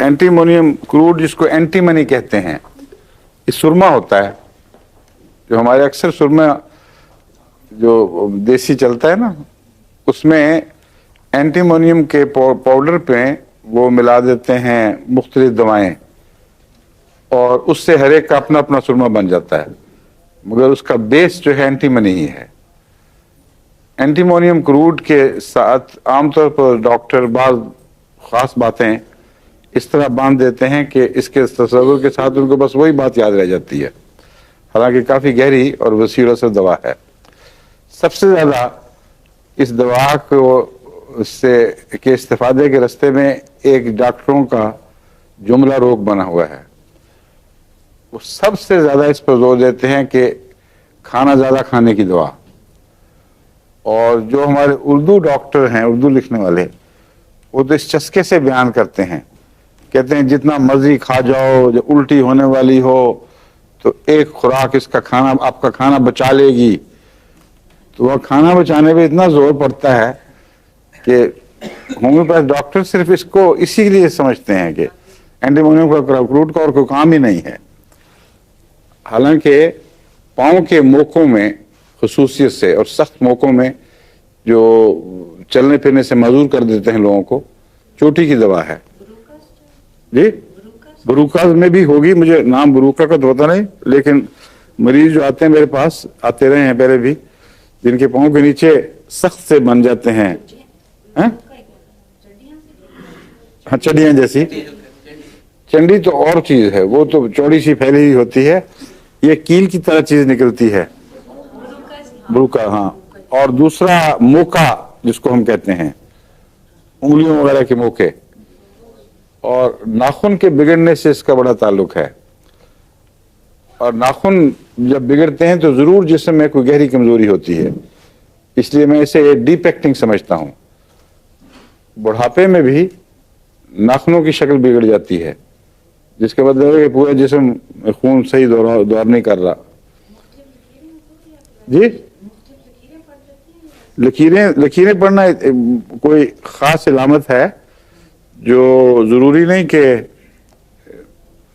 Antimonium crude, जिसको antimony कहते हैं, ये सुरमा होता है। जो हमारे अक्सर सुरमा जो देसी चलता है ना, उसमें एंटीमोनियम के पाउडर पे वो मिला देते हैं मुख्तलिफ दवाएं, और उससे हर एक का अपना अपना सुरमा बन जाता है, मगर उसका बेस जो है एंटीमनी ही है। एंटीमोनियम क्रूड के साथ आमतौर पर डॉक्टर बाज़ ख़ास बातें इस तरह बांध देते हैं कि इसके तस्वुर के साथ उनको बस वही बात याद रह जाती है, हालांकि काफ़ी गहरी और वसीअ असर दवा है। सबसे ज़्यादा इस दवा को से के इस्तेफादे के रास्ते में एक डॉक्टरों का जुमला रोग बना हुआ है। वो सबसे ज़्यादा इस पर जोर देते हैं कि खाना ज़्यादा खाने की दवा। और जो हमारे उर्दू डॉक्टर हैं, उर्दू लिखने वाले, वो तो इस चस्के से बयान करते हैं, कहते हैं जितना मर्जी खा जाओ, जो उल्टी होने वाली हो तो एक खुराक इसका खाना, आपका खाना बचा लेगी। तो वह खाना बचाने पे इतना जोर पड़ता है कि होम्योपैथ डॉक्टर सिर्फ इसको इसी के लिए समझते हैं कि एंटीमोनियम का क्रूड का और कोई काम ही नहीं है। हालांकि पाँव के मोकों में खुसूसियत से और सख्त मोकों में जो चलने फिरने से मजबूर कर देते हैं लोगों को, चोटी की दवा है जी। बरूकाज में भी होगी, मुझे नाम बरूका का तो पता नहीं, लेकिन मरीज जो आते हैं मेरे पास, आते रहे हैं पहले भी, जिनके पाँव के नीचे सख्त से बन जाते हैं, हाँ चंडियां जैसी। चंडी तो और चीज है, वो तो चौड़ी सी फैली हुई होती है, ये कील की तरह चीज निकलती है, बरूका। हाँ, और दूसरा मोका जिसको हम कहते हैं, उंगलियों वगैरह के मोके, और नाखून के बिगड़ने से इसका बड़ा ताल्लुक है। और नाखून जब बिगड़ते हैं तो जरूर जिस्म में कोई गहरी कमजोरी होती है, इसलिए मैं इसे डिपेक्टिंग समझता हूं। बुढ़ापे में भी नाखूनों की शक्ल बिगड़ जाती है, जिसके मतलब है कि पूरा जिस्म में खून सही दौर नहीं कर रहा जी। लकीरें पड़ना कोई खास इलामत है, जो जरूरी नहीं कि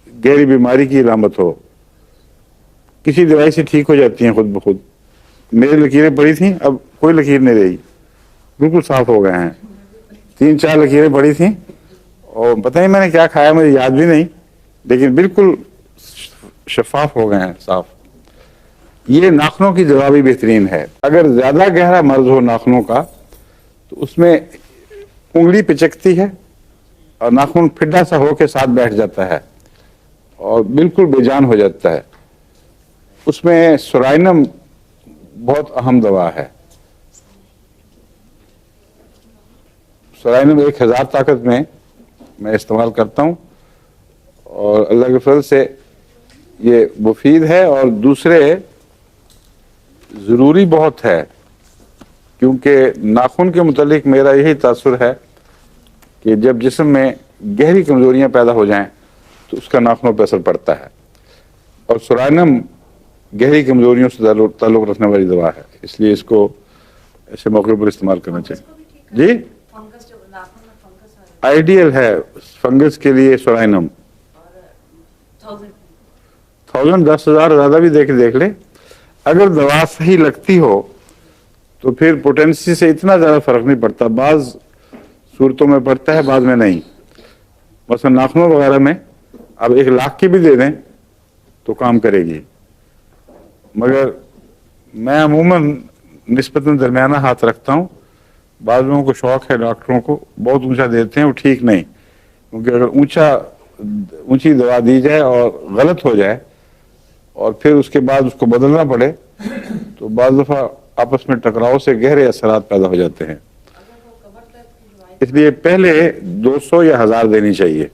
गहरी बीमारी की इलामत हो, किसी दवाई से ठीक हो जाती हैं खुद ब खुद। मेरी लकीरें पड़ी थी, अब कोई लकीर नहीं रही, बिल्कुल साफ हो गए हैं। 3-4 लकीरें पड़ी थी और पता नहीं मैंने क्या खाया, मुझे याद भी नहीं, लेकिन बिल्कुल शफाफ हो गए हैं, साफ। ये नाखूनों की दवा भी बेहतरीन है। अगर ज्यादा गहरा मर्ज हो नाखूनों का तो उसमें उंगली पिचकती है और नाखून फिड्डा सा होकर साथ बैठ जाता है और बिल्कुल बेजान हो जाता है। उसमें सोराइनम बहुत अहम दवा है। सोराइनम 1000 ताकत में मैं इस्तेमाल करता हूँ और अल्लाह के फजल से ये मुफीद है। और दूसरे ज़रूरी बहुत है, क्योंकि नाखून के मुतालिक मेरा यही तासुर है कि जब जिस्म में गहरी कमजोरियां पैदा हो जाएं तो उसका नाखूनों पर असर पड़ता है। और सोराइनम गहरी कमजोरियों से ताल्लुक रखने वाली दवा है, इसलिए इसको ऐसे मौके पर इस्तेमाल करना चाहिए जी। आइडियल है फंगस के लिए सोराइनम। 1000 ज्यादा भी देख ले। अगर दवा सही लगती हो तो फिर पोटेंसी से इतना ज्यादा फर्क नहीं पड़ता, बाज सूरतों में पड़ता है, बाद में नहीं। बस नाखूनों वगैरह में अब 1 लाख की भी दे दें तो काम करेगी, मगर मैं अमूमन निस्बतन दरमियाना हाथ रखता हूँ। बाद लोगों को शौक है, डॉक्टरों को बहुत ऊंचा देते हैं, वो ठीक नहीं, क्योंकि अगर ऊंची दवा दी जाए और गलत हो जाए और फिर उसके बाद उसको बदलना पड़े तो बाज़ दफ़ा आपस में टकराव से गहरे असरात पैदा हो जाते हैं। इसलिए पहले 200 या 1000 देनी चाहिए।